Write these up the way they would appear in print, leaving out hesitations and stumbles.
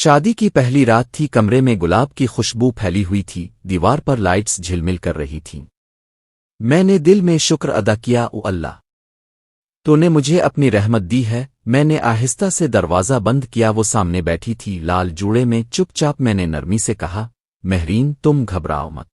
شادی کی پہلی رات تھی، کمرے میں گلاب کی خوشبو پھیلی ہوئی تھی، دیوار پر لائٹس جھلمل کر رہی تھیں۔ میں نے دل میں شکر ادا کیا، او اللہ، تو نے مجھے اپنی رحمت دی ہے۔ میں نے آہستہ سے دروازہ بند کیا، وہ سامنے بیٹھی تھی لال جوڑے میں چپ چاپ۔ میں نے نرمی سے کہا، مہرین تم گھبراؤ مت،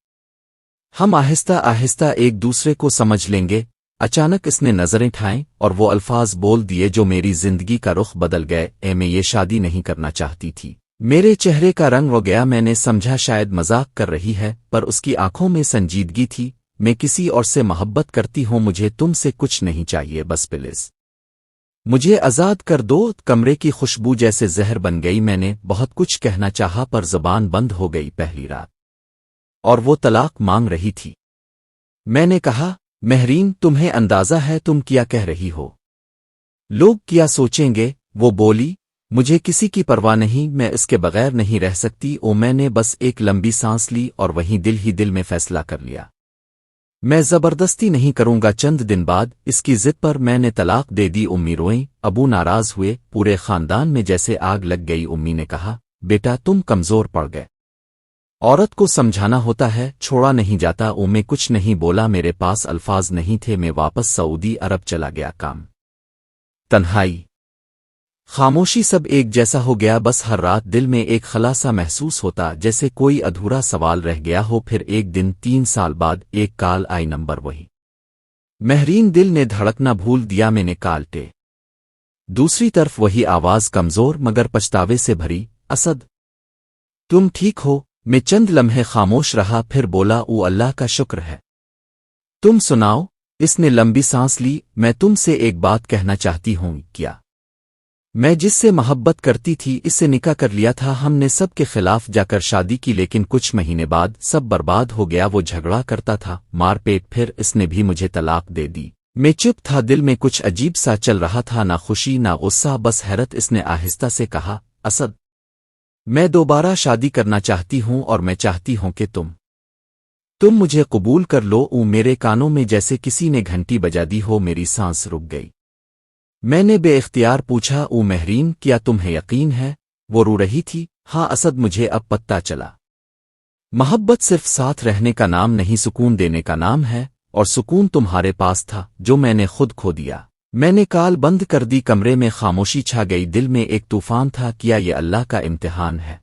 ہم آہستہ آہستہ ایک دوسرے کو سمجھ لیں گے۔ اچانک اس نے نظریں ٹھائیں اور وہ الفاظ بول دیے جو میری زندگی کا رخ بدل گئے، میں یہ شادی نہیں کرنا چاہتی تھی۔ میرے چہرے کا رنگ ہو گیا، میں نے سمجھا شاید مذاق کر رہی ہے، پر اس کی آنکھوں میں سنجیدگی تھی۔ میں کسی اور سے محبت کرتی ہوں، مجھے تم سے کچھ نہیں چاہیے، بس پلیز مجھے آزاد کر دو۔ کمرے کی خوشبو جیسے زہر بن گئی۔ میں نے بہت کچھ کہنا چاہا پر زبان بند ہو گئی۔ پہلی رات اور وہ طلاق مانگ رہی تھی۔ میں نے کہا، مہرین تمہیں اندازہ ہے تم کیا کہہ رہی ہو؟ لوگ کیا سوچیں گے؟ وہ بولی، مجھے کسی کی پرواہ نہیں، میں اس کے بغیر نہیں رہ سکتی۔ میں نے بس ایک لمبی سانس لی اور وہیں دل ہی دل میں فیصلہ کر لیا، میں زبردستی نہیں کروں گا۔ چند دن بعد اس کی ضد پر میں نے طلاق دے دی۔ امی روئیں، ابو ناراض ہوئے، پورے خاندان میں جیسے آگ لگ گئی۔ امی نے کہا، بیٹا تم کمزور پڑ گئے، عورت کو سمجھانا ہوتا ہے، چھوڑا نہیں جاتا۔ میں کچھ نہیں بولا، میرے پاس الفاظ نہیں تھے۔ میں واپس سعودی عرب چلا گیا۔ کام، تنہائی، خاموشی، سب ایک جیسا ہو گیا۔ بس ہر رات دل میں ایک خلا سا محسوس ہوتا، جیسے کوئی ادھورا سوال رہ گیا ہو۔ پھر ایک دن 3 سال بعد ایک کال آئی، نمبر وہی۔ مہرین، دل نے دھڑکنا بھول دیا۔ میں نے کالٹے، دوسری طرف وہی آواز، کمزور مگر پچھتاوے سے بھری، اسد تم ٹھیک ہو؟ میں چند لمحے خاموش رہا، پھر بولا، او اللہ کا شکر ہے، تم سناؤ۔ اس نے لمبی سانس لی۔ میں تم سے ایک بات کہنا چاہتی ہوں۔ کیا؟ میں جس سے محبت کرتی تھی اس سے نکاح کر لیا تھا، ہم نے سب کے خلاف جا کر شادی کی، لیکن کچھ مہینے بعد سب برباد ہو گیا۔ وہ جھگڑا کرتا تھا، مار پیٹ، پھر اس نے بھی مجھے طلاق دے دی۔ میں چپ تھا، دل میں کچھ عجیب سا چل رہا تھا، نہ خوشی نہ غصہ، بس حیرت۔ اس نے آہستہ سے کہا، اسد میں دوبارہ شادی کرنا چاہتی ہوں، اور میں چاہتی ہوں کہ تم مجھے قبول کر لو۔ میرے کانوں میں جیسے کسی نے گھنٹی بجا دی ہو، میری سانس رک گئی۔ میں نے بے اختیار پوچھا، او مہرین کیا تمہیں یقین ہے؟ وہ رو رہی تھی۔ ہاں اسد، مجھے اب پتہ چلا، محبت صرف ساتھ رہنے کا نام نہیں، سکون دینے کا نام ہے، اور سکون تمہارے پاس تھا جو میں نے خود کھو دیا۔ میں نے کال بند کر دی، کمرے میں خاموشی چھا گئی، دل میں ایک طوفان تھا۔ کیا یہ اللہ کا امتحان ہے،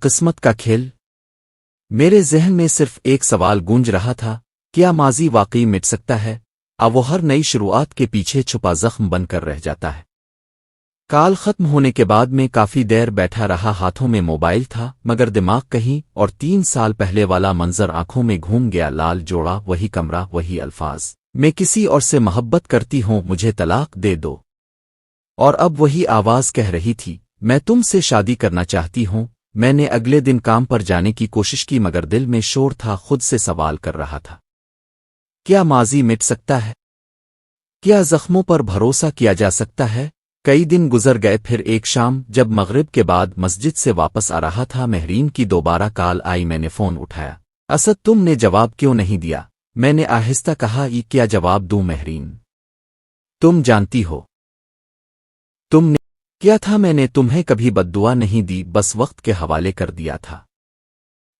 قسمت کا کھیل؟ میرے ذہن میں صرف ایک سوال گونج رہا تھا، کیا ماضی واقعی مٹ سکتا ہے؟ اب وہ ہر نئی شروعات کے پیچھے چھپا زخم بن کر رہ جاتا ہے۔ کال ختم ہونے کے بعد میں کافی دیر بیٹھا رہا، ہاتھوں میں موبائل تھا مگر دماغ کہیں اور۔ 3 سال پہلے والا منظر آنکھوں میں گھوم گیا، لال جوڑا، وہی کمرہ، وہی الفاظ، میں کسی اور سے محبت کرتی ہوں، مجھے طلاق دے دو۔ اور اب وہی آواز کہہ رہی تھی، میں تم سے شادی کرنا چاہتی ہوں۔ میں نے اگلے دن کام پر جانے کی کوشش کی مگر دل میں شور تھا، خود سے سوال کر رہا تھا، کیا ماضی مٹ سکتا ہے؟ کیا زخموں پر بھروسہ کیا جا سکتا ہے؟ کئی دن گزر گئے، پھر ایک شام جب مغرب کے بعد مسجد سے واپس آ رہا تھا، مہرین کی دوبارہ کال آئی۔ میں نے فون اٹھایا، اسد تم نے جواب کیوں نہیں دیا؟ میں نے آہستہ کہا، یہ کیا جواب دوں مہرین، تم جانتی ہو تم نے کیا تھا، میں نے تمہیں کبھی بد دعا نہیں دی، بس وقت کے حوالے کر دیا تھا۔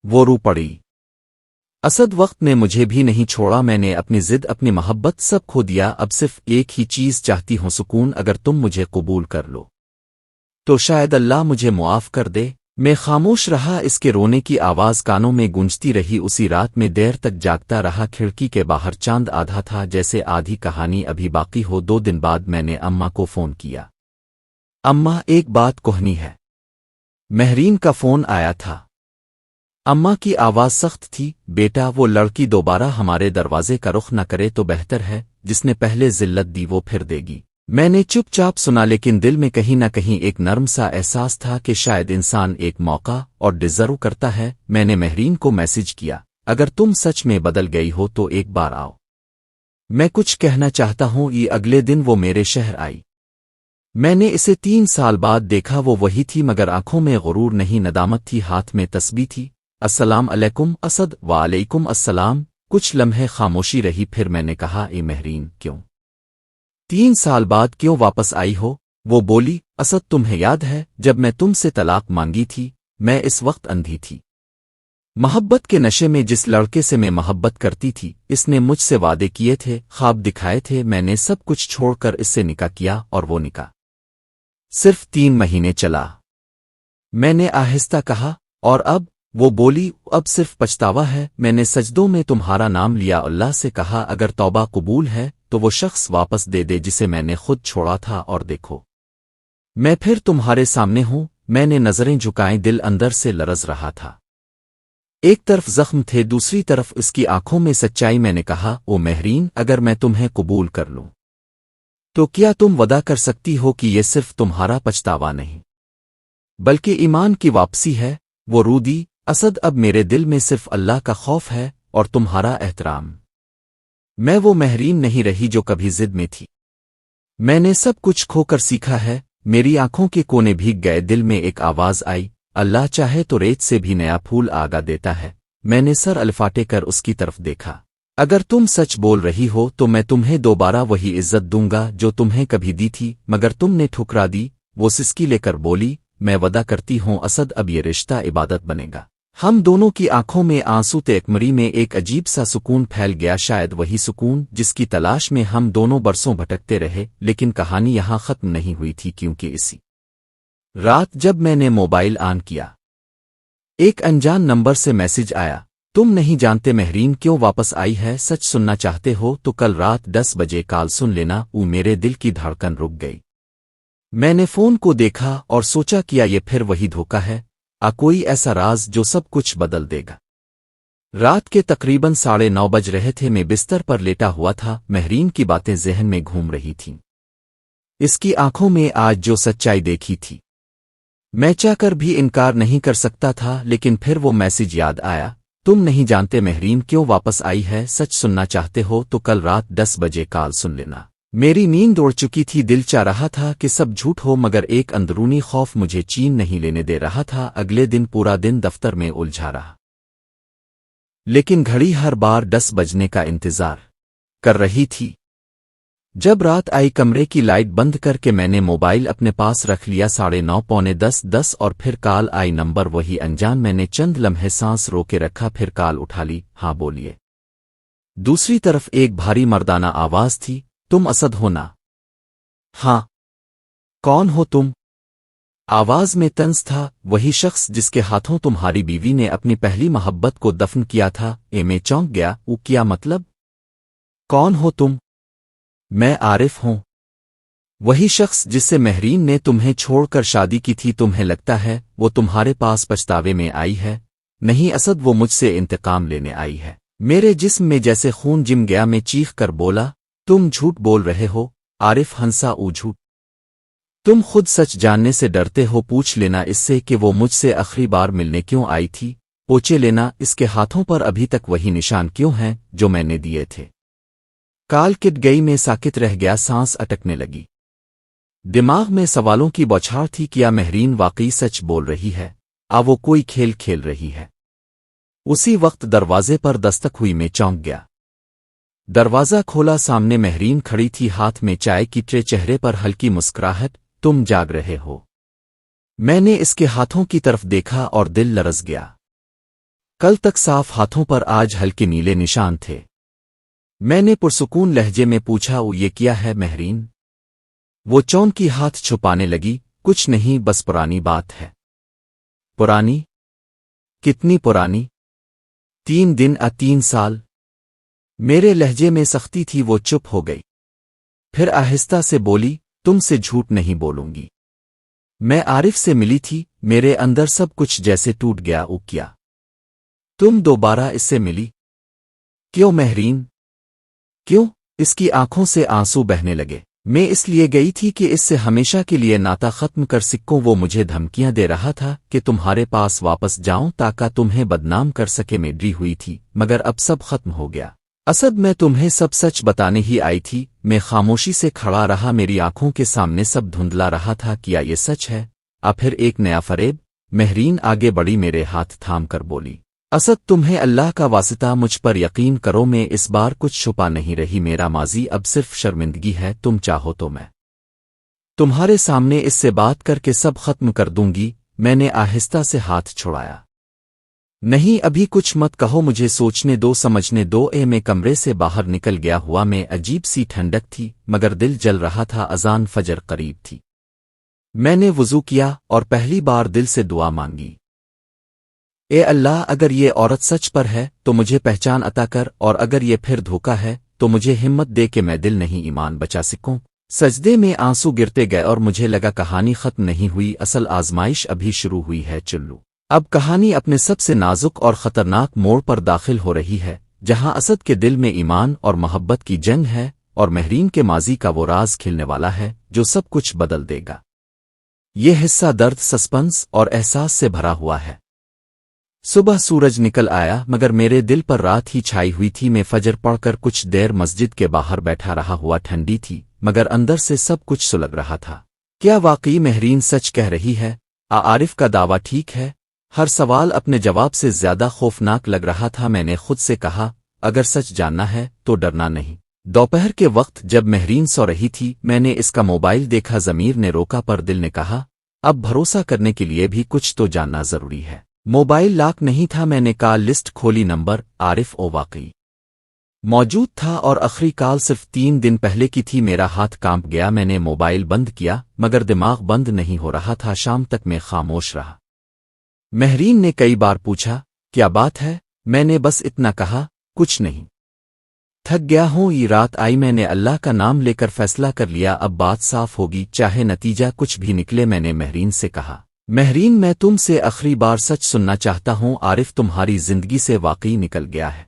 وہ رو پڑی، اسد وقت نے مجھے بھی نہیں چھوڑا، میں نے اپنی ضد، اپنی محبت سب کھو دیا، اب صرف ایک ہی چیز چاہتی ہوں، سکون۔ اگر تم مجھے قبول کر لو تو شاید اللہ مجھے معاف کر دے۔ میں خاموش رہا، اس کے رونے کی آواز کانوں میں گونجتی رہی۔ اسی رات میں دیر تک جاگتا رہا، کھڑکی کے باہر چاند آدھا تھا، جیسے آدھی کہانی ابھی باقی ہو۔ 2 دن بعد میں نے اماں کو فون کیا، اماں ایک بات کہنی ہے۔ مہرین کا فون آیا تھا، اماں کی آواز سخت تھی، بیٹا وہ لڑکی دوبارہ ہمارے دروازے کا رخ نہ کرے تو بہتر ہے، جس نے پہلے ذلت دی وہ پھر دے گی۔ میں نے چپ چاپ سنا، لیکن دل میں کہیں نہ کہیں ایک نرم سا احساس تھا کہ شاید انسان ایک موقع اور ڈیزرو کرتا ہے۔ میں نے مہرین کو میسج کیا، اگر تم سچ میں بدل گئی ہو تو ایک بار آؤ، میں کچھ کہنا چاہتا ہوں۔ یہ اگلے دن وہ میرے شہر آئی۔ میں نے اسے 3 سال بعد دیکھا، وہ وہی تھی مگر آنکھوں میں غرور نہیں، ندامت تھی، ہاتھ میں تسبیح تھی۔ السلام علیکم اسد۔ وعلیکم السلام۔ کچھ لمحے خاموشی رہی، پھر میں نے کہا، اے مہرین، کیوں 3 سال بعد کیوں واپس آئی ہو؟ وہ بولی، اسد تمہیں یاد ہے جب میں تم سے طلاق مانگی تھی؟ میں اس وقت اندھی تھی۔ محبت کے نشے میں جس لڑکے سے میں محبت کرتی تھی اس نے مجھ سے وعدے کیے تھے، خواب دکھائے تھے، میں نے سب کچھ چھوڑ کر اس سے نکاح کیا، اور وہ نکاح صرف 3 مہینے چلا۔ میں نے آہستہ کہا، اور اب؟ وہ بولی، اب صرف پچھتاوا ہے۔ میں نے سجدوں میں تمہارا نام لیا، اللہ سے کہا اگر توبہ قبول ہے تو وہ شخص واپس دے دے جسے میں نے خود چھوڑا تھا، اور دیکھو میں پھر تمہارے سامنے ہوں۔ میں نے نظریں جھکائیں، دل اندر سے لرز رہا تھا۔ ایک طرف زخم تھے، دوسری طرف اس کی آنکھوں میں سچائی۔ میں نے کہا، او مہرین، اگر میں تمہیں قبول کر لوں تو کیا تم وعدہ کر سکتی ہو کہ یہ صرف تمہارا پچھتاوا نہیں بلکہ ایمان کی واپسی ہے؟ وہ رو دی، اسد اب میرے دل میں صرف اللہ کا خوف ہے اور تمہارا احترام۔ میں وہ مہرین نہیں رہی جو کبھی ضد میں تھی۔ میں نے سب کچھ کھو کر سیکھا ہے۔ میری آنکھوں کے کونے بھیگ گئے، دل میں ایک آواز آئی، اللہ چاہے تو ریت سے بھی نیا پھول آگا دیتا ہے۔ میں نے سر الفاٹے کر اس کی طرف دیکھا۔ اگر تم سچ بول رہی ہو تو میں تمہیں دوبارہ وہی عزت دوں گا جو تمہیں کبھی دی تھی، مگر تم نے ٹھکرا دی۔ وہ سسکی لے کر بولی، میں وعدہ کرتی ہوں اسد، اب یہ رشتہ عبادت بنے گا۔ ہم دونوں کی آنکھوں میں آنسو تھے، کمری میں ایک عجیب سا سکون پھیل گیا، شاید وہی سکون جس کی تلاش میں ہم دونوں برسوں بھٹکتے رہے۔ لیکن کہانی یہاں ختم نہیں ہوئی تھی، کیونکہ اسی رات جب میں نے موبائل آن کیا ایک انجان نمبر سے میسج آیا، تم نہیں جانتے مہرین کیوں واپس آئی ہے، سچ سننا چاہتے ہو تو کل رات 10 بجے کال سن لینا۔ میرے دل کی دھڑکن رک گئی۔ میں نے فون کو دیکھا اور سوچا کیا یہ پھر وہی دھوکہ ہے، کوئی ایسا راز جو سب کچھ بدل دے گا۔ رات کے تقریباً 9:30 بج رہے تھے، میں بستر پر لیٹا ہوا تھا، مہرین کی باتیں ذہن میں گھوم رہی تھیں، اس کی آنکھوں میں آج جو سچائی دیکھی تھی میں چاہ کر بھی انکار نہیں کر سکتا تھا۔ لیکن پھر وہ میسج یاد آیا، تم نہیں جانتے مہرین کیوں واپس آئی ہے، سچ سننا چاہتے ہو تو کل رات 10 بجے کال سن لینا۔ میری نیند اڑ چکی تھی، دل چاہ رہا تھا کہ سب جھوٹ ہو، مگر ایک اندرونی خوف مجھے چین نہیں لینے دے رہا تھا۔ اگلے دن پورا دن دفتر میں الجھا رہا، لیکن گھڑی ہر بار 10 بجنے کا انتظار کر رہی تھی۔ جب رات آئی، کمرے کی لائٹ بند کر کے میں نے موبائل اپنے پاس رکھ لیا۔ 9:30 پونے 10 اور پھر کال آئی، نمبر وہی انجان۔ میں نے چند لمحے سانس رو کے رکھا، پھر کال اٹھا لی۔ ہاں بولیے۔ دوسری طرف ایک بھاری مردانہ آواز تھی، تم اسد ہو نا؟ ہاں۔ کون ہو تم؟ آواز میں طنز تھا، وہی شخص جس کے ہاتھوں تمہاری بیوی نے اپنی پہلی محبت کو دفن کیا تھا۔ میں چونک گیا، کیا مطلب؟ کون ہو تم؟ میں عارف ہوں، وہی شخص جس سے مہرین نے تمہیں چھوڑ کر شادی کی تھی۔ تمہیں لگتا ہے وہ تمہارے پاس پچھتاوے میں آئی ہے؟ نہیں اسد، وہ مجھ سے انتقام لینے آئی ہے۔ میرے جسم میں جیسے خون جم گیا، میں چیخ کر بولا، تم جھوٹ بول رہے ہو عارف۔ ہنسا، جھوٹ؟ تم خود سچ جاننے سے ڈرتے ہو، پوچھ لینا اس سے کہ وہ مجھ سے آخری بار ملنے کیوں آئی تھی، پوچھے لینا اس کے ہاتھوں پر ابھی تک وہی نشان کیوں ہیں جو میں نے دیے تھے۔ کال کٹ گئی، میں ساکت رہ گیا، سانس اٹکنے لگی، دماغ میں سوالوں کی بوچھار تھی۔ کیا مہرین واقعی سچ بول رہی ہے؟ وہ کوئی کھیل کھیل رہی ہے؟ اسی وقت دروازے پر دستک ہوئی، میں چونک گیا۔ دروازہ کھولا، سامنے مہرین کھڑی تھی، ہاتھ میں چائے کی ٹرے، چہرے پر ہلکی مسکراہٹ۔ تم جاگ رہے ہو؟ میں نے اس کے ہاتھوں کی طرف دیکھا اور دل لرز گیا۔ کل تک صاف ہاتھوں پر آج ہلکے نیلے نشان تھے۔ میں نے پرسکون لہجے میں پوچھا، یہ کیا ہے مہرین؟ وہ چونکی، ہاتھ چھپانے لگی، کچھ نہیں، بس پرانی بات ہے۔ پرانی؟ کتنی پرانی؟ 3 دن 3 سال؟ میرے لہجے میں سختی تھی، وہ چپ ہو گئی، پھر آہستہ سے بولی، تم سے جھوٹ نہیں بولوں گی۔ میں عارف سے ملی تھی، میرے اندر سب کچھ جیسے ٹوٹ گیا۔ کیا تم دوبارہ اس سے ملی؟ کیوں مہرین؟ کیوں؟ اس کی آنکھوں سے آنسو بہنے لگے۔ میں اس لیے گئی تھی کہ اس سے ہمیشہ کے لیے ناتا ختم کر سکوں۔ وہ مجھے دھمکیاں دے رہا تھا کہ تمہارے پاس واپس جاؤں تاکہ تمہیں بدنام کر سکے۔ میں ڈری ہوئی تھی، مگر اب سب ختم ہو گیا۔ اسد، میں تمہیں سب سچ بتانے ہی آئی تھی۔ میں خاموشی سے کھڑا رہا، میری آنکھوں کے سامنے سب دھندلا رہا تھا۔ کیا یہ سچ ہے؟ پھر ایک نیا فریب؟ مہرین آگے بڑھی، میرے ہاتھ تھام کر بولی، اسد تمہیں اللہ کا واسطہ مجھ پر یقین کرو، میں اس بار کچھ چھپا نہیں رہی۔ میرا ماضی اب صرف شرمندگی ہے، تم چاہو تو میں تمہارے سامنے اس سے بات کر کے سب ختم کر دوں گی۔ میں نے آہستہ سے ہاتھ چھڑایا۔ نہیں، ابھی کچھ مت کہو، مجھے سوچنے دو، سمجھنے دو۔ میں کمرے سے باہر نکل گیا ہوا میں عجیب سی ٹھنڈک تھی، مگر دل جل رہا تھا۔ اذان فجر قریب تھی۔ میں نے وضو کیا اور پہلی بار دل سے دعا مانگی، اے اللہ، اگر یہ عورت سچ پر ہے تو مجھے پہچان عطا کر، اور اگر یہ پھر دھوکا ہے تو مجھے ہمت دے کہ میں دل نہیں ایمان بچا سکوں۔ سجدے میں آنسو گرتے گئے اور مجھے لگا کہانی ختم نہیں ہوئی، اصل آزمائش ابھی شروع ہوئی ہے۔ چلو اب کہانی اپنے سب سے نازک اور خطرناک موڑ پر داخل ہو رہی ہے، جہاں اسد کے دل میں ایمان اور محبت کی جنگ ہے، اور مہرین کے ماضی کا وہ راز کھلنے والا ہے جو سب کچھ بدل دے گا۔ یہ حصہ درد، سسپنس اور احساس سے بھرا ہوا ہے۔ صبح سورج نکل آیا، مگر میرے دل پر رات ہی چھائی ہوئی تھی۔ میں فجر پڑھ کر کچھ دیر مسجد کے باہر بیٹھا رہا، ہوا ٹھنڈی تھی، مگر اندر سے سب کچھ سلگ رہا تھا۔ کیا واقعی مہرین سچ کہہ رہی ہے؟ عارف کا دعویٰ ٹھیک ہے؟ ہر سوال اپنے جواب سے زیادہ خوفناک لگ رہا تھا۔ میں نے خود سے کہا، اگر سچ جاننا ہے تو ڈرنا نہیں۔ دوپہر کے وقت جب مہرین سو رہی تھی، میں نے اس کا موبائل دیکھا۔ ضمیر نے روکا، پر دل نے کہا، اب بھروسہ کرنے کے لیے بھی کچھ تو جاننا ضروری ہے۔ موبائل لاک نہیں تھا۔ میں نے کال لسٹ کھولی، نمبر عارف او واقعی موجود تھا، اور آخری کال صرف 3 دن پہلے کی تھی۔ میرا ہاتھ کانپ گیا۔ میں نے موبائل بند کیا، مگر دماغ بند نہیں ہو رہا تھا۔ شام تک میں خاموش رہا۔ مہرین نے کئی بار پوچھا، کیا بات ہے؟ میں نے بس اتنا کہا، کچھ نہیں، تھک گیا ہوں۔ یہ رات آئی، میں نے اللہ کا نام لے کر فیصلہ کر لیا، اب بات صاف ہوگی، چاہے نتیجہ کچھ بھی نکلے۔ میں نے مہرین سے کہا، مہرین، میں تم سے آخری بار سچ سننا چاہتا ہوں۔ عارف تمہاری زندگی سے واقعی نکل گیا ہے؟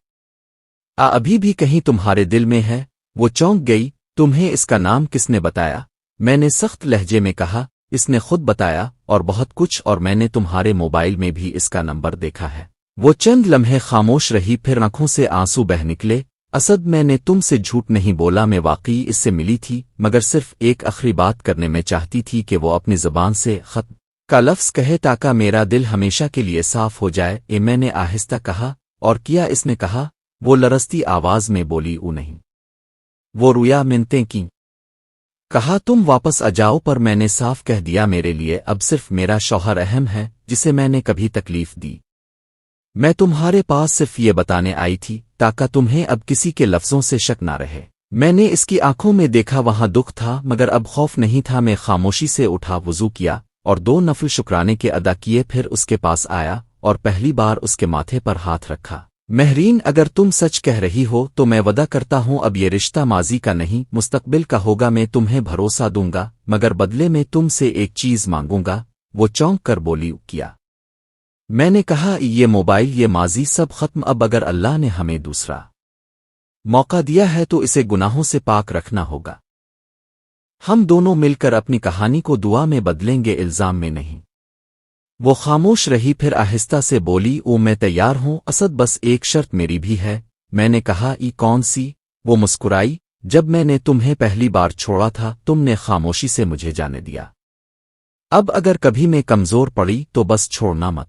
ابھی بھی کہیں تمہارے دل میں ہے؟ وہ چونک گئی۔ تمہیں اس کا نام کس نے بتایا؟ میں نے سخت لہجے میں کہا، اس نے خود بتایا، اور بہت کچھ، اور میں نے تمہارے موبائل میں بھی اس کا نمبر دیکھا ہے۔ وہ چند لمحے خاموش رہی، پھر آنکھوں سے آنسو بہہ نکلے۔ اسد، میں نے تم سے جھوٹ نہیں بولا، میں واقعی اس سے ملی تھی، مگر صرف ایک آخری بات کرنے میں چاہتی تھی کہ وہ اپنی زبان سے ختم کا لفظ کہے تاکہ میرا دل ہمیشہ کے لیے صاف ہو جائے۔ میں نے آہستہ کہا، اور کیا اس نے کہا؟ وہ لرزتی آواز میں بولی، او نہیں، وہ رویا منتیں کی۔ کہا، تم واپس آ جاؤ، پر میں نے صاف کہہ دیا، میرے لیے اب صرف میرا شوہر اہم ہے، جسے میں نے کبھی تکلیف دی۔ میں تمہارے پاس صرف یہ بتانے آئی تھی تاکہ تمہیں اب کسی کے لفظوں سے شک نہ رہے۔ میں نے اس کی آنکھوں میں دیکھا، وہاں دکھ تھا، مگر اب خوف نہیں تھا۔ میں خاموشی سے اٹھا، وضو کیا، اور 2 نفل شکرانے کے ادا کیے، پھر اس کے پاس آیا اور پہلی بار اس کے ماتھے پر ہاتھ رکھا۔ مہرین، اگر تم سچ کہہ رہی ہو تو میں وعدہ کرتا ہوں اب یہ رشتہ ماضی کا نہیں، مستقبل کا ہوگا۔ میں تمہیں بھروسہ دوں گا، مگر بدلے میں تم سے ایک چیز مانگوں گا۔ وہ چونک کر بولی، کیا؟ میں نے کہا، یہ موبائل، یہ ماضی، سب ختم۔ اب اگر اللہ نے ہمیں دوسرا موقع دیا ہے تو اسے گناہوں سے پاک رکھنا ہوگا۔ ہم دونوں مل کر اپنی کہانی کو دعا میں بدلیں گے، الزام میں نہیں۔ وہ خاموش رہی، پھر آہستہ سے بولی، او میں تیار ہوں اسد، بس ایک شرط میری بھی ہے۔ میں نے کہا، ای کون سی؟ وہ مسکرائی، جب میں نے تمہیں پہلی بار چھوڑا تھا تم نے خاموشی سے مجھے جانے دیا۔ اب اگر کبھی میں کمزور پڑی تو بس چھوڑنا مت،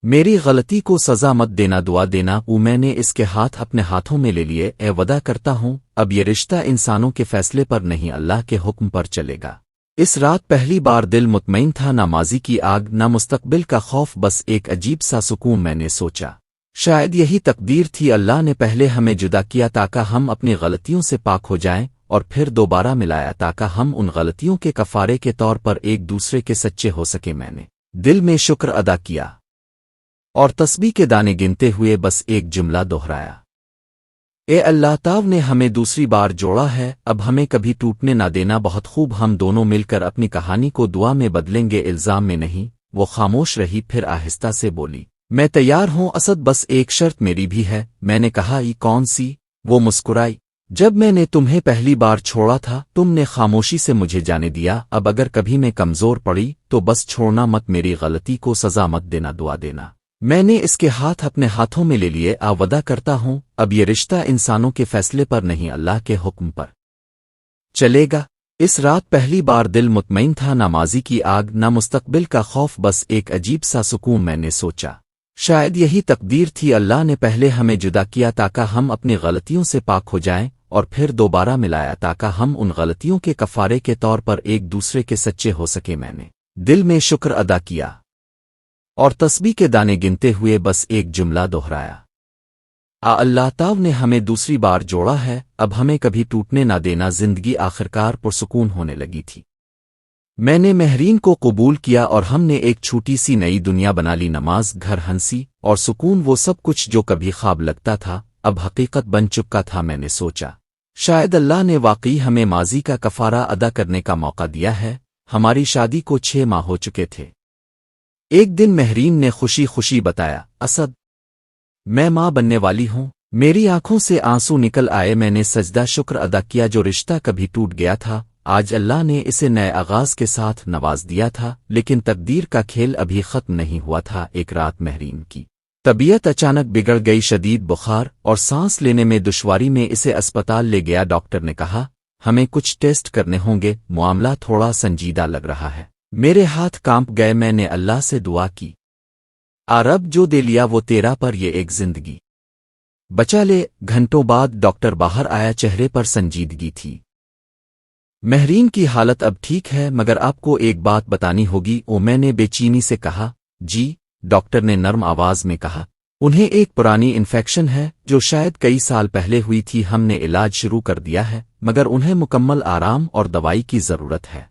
میری غلطی کو سزا مت دینا، دعا دینا۔ او میں نے اس کے ہاتھ اپنے ہاتھوں میں لے لیے، اے وعدہ کرتا ہوں اب یہ رشتہ انسانوں کے فیصلے پر نہیں، اللہ کے حکم پر چلے گا۔ اس رات پہلی بار دل مطمئن تھا، نہ ماضی کی آگ، نہ مستقبل کا خوف، بس ایک عجیب سا سکون۔ میں نے سوچا، شاید یہی تقدیر تھی، اللہ نے پہلے ہمیں جدا کیا تاکہ ہم اپنی غلطیوں سے پاک ہو جائیں، اور پھر دوبارہ ملایا تاکہ ہم ان غلطیوں کے کفارے کے طور پر ایک دوسرے کے سچے ہو سکیں۔ میں نے دل میں شکر ادا کیا اور تسبیح کے دانے گنتے ہوئے بس ایک جملہ دہرایا، اے اللہ، تاو نے ہمیں دوسری بار جوڑا ہے، اب ہمیں کبھی ٹوٹنے نہ دینا۔ بہت خوب، ہم دونوں مل کر اپنی کہانی کو دعا میں بدلیں گے، الزام میں نہیں۔ وہ خاموش رہی، پھر آہستہ سے بولی، میں تیار ہوں اسد، بس ایک شرط میری بھی ہے۔ میں نے کہا، ای کون سی؟ وہ مسکرائی، جب میں نے تمہیں پہلی بار چھوڑا تھا تم نے خاموشی سے مجھے جانے دیا۔ اب اگر کبھی میں کمزور پڑی تو بس چھوڑنا مت، میری غلطی کو سزا مت دینا، دعا دینا۔ میں نے اس کے ہاتھ اپنے ہاتھوں میں لے لیے، وعدہ کرتا ہوں اب یہ رشتہ انسانوں کے فیصلے پر نہیں، اللہ کے حکم پر چلے گا۔ اس رات پہلی بار دل مطمئن تھا، نہ ماضی کی آگ، نہ مستقبل کا خوف، بس ایک عجیب سا سکون۔ میں نے سوچا، شاید یہی تقدیر تھی، اللہ نے پہلے ہمیں جدا کیا تاکہ ہم اپنی غلطیوں سے پاک ہو جائیں، اور پھر دوبارہ ملایا تاکہ ہم ان غلطیوں کے کفارے کے طور پر ایک دوسرے کے سچے ہو سکے۔ میں نے دل میں شکر ادا کیا اور تسبیح کے دانے گنتے ہوئے بس ایک جملہ دہرایا، اللہ تعالی نے ہمیں دوسری بار جوڑا ہے، اب ہمیں کبھی ٹوٹنے نہ دینا۔ زندگی آخرکار پرسکون ہونے لگی تھی۔ میں نے مہرین کو قبول کیا اور ہم نے ایک چھوٹی سی نئی دنیا بنا لی۔ نماز، گھر، ہنسی اور سکون، وہ سب کچھ جو کبھی خواب لگتا تھا اب حقیقت بن چکا تھا۔ میں نے سوچا شاید اللہ نے واقعی ہمیں ماضی کا کفارہ ادا کرنے کا موقع دیا ہے۔ ہماری شادی کو 6 ماہ ہو چکے تھے۔ ایک دن مہرین نے خوشی خوشی بتایا، اسد، میں ماں بننے والی ہوں۔ میری آنکھوں سے آنسو نکل آئے۔ میں نے سجدہ شکر ادا کیا۔ جو رشتہ کبھی ٹوٹ گیا تھا آج اللہ نے اسے نئے آغاز کے ساتھ نواز دیا تھا، لیکن تقدیر کا کھیل ابھی ختم نہیں ہوا تھا۔ ایک رات مہرین کی طبیعت اچانک بگڑ گئی، شدید بخار اور سانس لینے میں دشواری میں اسے اسپتال لے گیا۔ ڈاکٹر نے کہا ہمیں کچھ ٹیسٹ کرنے ہوں گے، معاملہ تھوڑا سنجیدہ لگ رہا ہے۔ میرے ہاتھ کانپ گئے۔ میں نے اللہ سے دعا کی، رب جو دے لیا وہ تیرا، پر یہ ایک زندگی بچا لے۔ گھنٹوں بعد ڈاکٹر باہر آیا، چہرے پر سنجیدگی تھی۔ مہرین کی حالت اب ٹھیک ہے، مگر آپ کو ایک بات بتانی ہوگی۔ میں نے بے چینی سے کہا، جی؟ ڈاکٹر نے نرم آواز میں کہا، انہیں ایک پرانی انفیکشن ہے جو شاید کئی سال پہلے ہوئی تھی۔ ہم نے علاج شروع کر دیا ہے، مگر انہیں مکمل آرام اور دوائی کی ضرورت ہے۔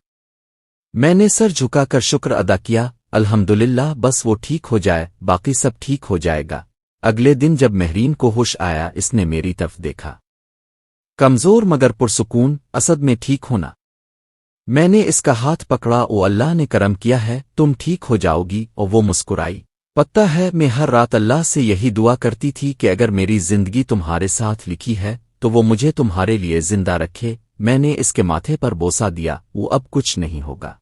میں نے سر جھکا کر شکر ادا کیا، الحمدللہ، بس وہ ٹھیک ہو جائے، باقی سب ٹھیک ہو جائے گا۔ اگلے دن جب مہرین کو ہوش آیا، اس نے میری طرف دیکھا، کمزور مگر پرسکون، اسد میں ٹھیک ہونا۔ میں نے اس کا ہاتھ پکڑا، اللہ نے کرم کیا ہے، تم ٹھیک ہو جاؤ گی۔ اور وہ مسکرائی۔ پتہ ہے میں ہر رات اللہ سے یہی دعا کرتی تھی کہ اگر میری زندگی تمہارے ساتھ لکھی ہے تو وہ مجھے تمہارے لیے زندہ رکھے۔ میں نے اس کے ماتھے پر بوسہ دیا، وہ اب کچھ نہیں ہوگا،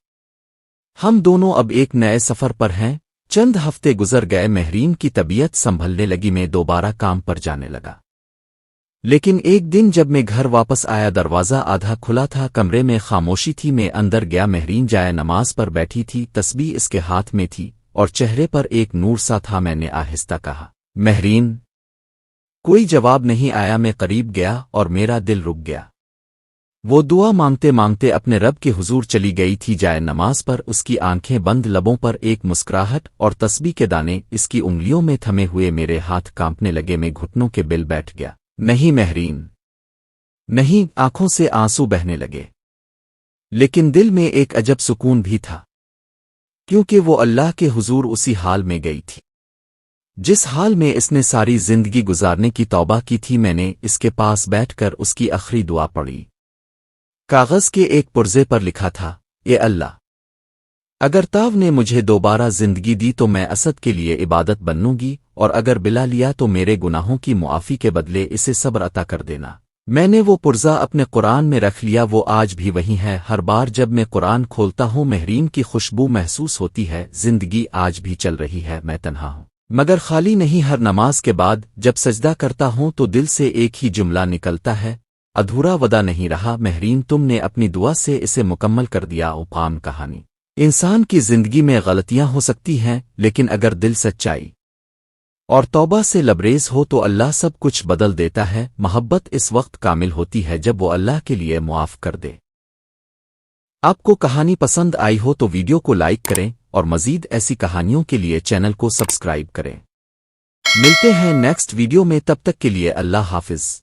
ہم دونوں اب ایک نئے سفر پر ہیں۔ چند ہفتے گزر گئے، مہرین کی طبیعت سنبھلنے لگی، میں دوبارہ کام پر جانے لگا۔ لیکن ایک دن جب میں گھر واپس آیا، دروازہ آدھا کھلا تھا، کمرے میں خاموشی تھی۔ میں اندر گیا، مہرین جائے نماز پر بیٹھی تھی، تسبیح اس کے ہاتھ میں تھی اور چہرے پر ایک نور سا تھا۔ میں نے آہستہ کہا، مہرین؟ کوئی جواب نہیں آیا۔ میں قریب گیا اور میرا دل رک گیا۔ وہ دعا مانگتے مانگتے اپنے رب کے حضور چلی گئی تھی، جائے نماز پر، اس کی آنکھیں بند، لبوں پر ایک مسکراہٹ اور تسبیح کے دانے اس کی انگلیوں میں تھمے ہوئے۔ میرے ہاتھ کانپنے لگے، میں گھٹنوں کے بل بیٹھ گیا۔ نہیں مہرین، نہیں۔ آنکھوں سے آنسو بہنے لگے، لیکن دل میں ایک عجب سکون بھی تھا، کیونکہ وہ اللہ کے حضور اسی حال میں گئی تھی جس حال میں اس نے ساری زندگی گزارنے کی توبہ کی تھی۔ میں نے اس کے پاس بیٹھ کر اس کی آخری دعا پڑھی۔ کاغذ کے ایک پرزے پر لکھا تھا، اے اللہ، اگر تاو نے مجھے دوبارہ زندگی دی تو میں اسد کے لیے عبادت بنوں گی، اور اگر بلا لیا تو میرے گناہوں کی معافی کے بدلے اسے صبر عطا کر دینا۔ میں نے وہ پرزہ اپنے قرآن میں رکھ لیا، وہ آج بھی وہی ہے۔ ہر بار جب میں قرآن کھولتا ہوں مہرین کی خوشبو محسوس ہوتی ہے۔ زندگی آج بھی چل رہی ہے، میں تنہا ہوں مگر خالی نہیں۔ ہر نماز کے بعد جب سجدہ کرتا ہوں تو دل سے ایک ہی جملہ نکلتا ہے، ادھورا ودا نہیں رہا۔ مہرین، تم نے اپنی دعا سے اسے مکمل کر دیا۔ اوقام کہانی، انسان کی زندگی میں غلطیاں ہو سکتی ہیں، لیکن اگر دل سچائی اور توبہ سے لبریز ہو تو اللہ سب کچھ بدل دیتا ہے۔ محبت اس وقت کامل ہوتی ہے جب وہ اللہ کے لیے معاف کر دے۔ آپ کو کہانی پسند آئی ہو تو ویڈیو کو لائک کریں اور مزید ایسی کہانیوں کے لیے چینل کو سبسکرائب کریں۔ ملتے ہیں نیکسٹ ویڈیو میں، تب تک کے لیے اللہ حافظ۔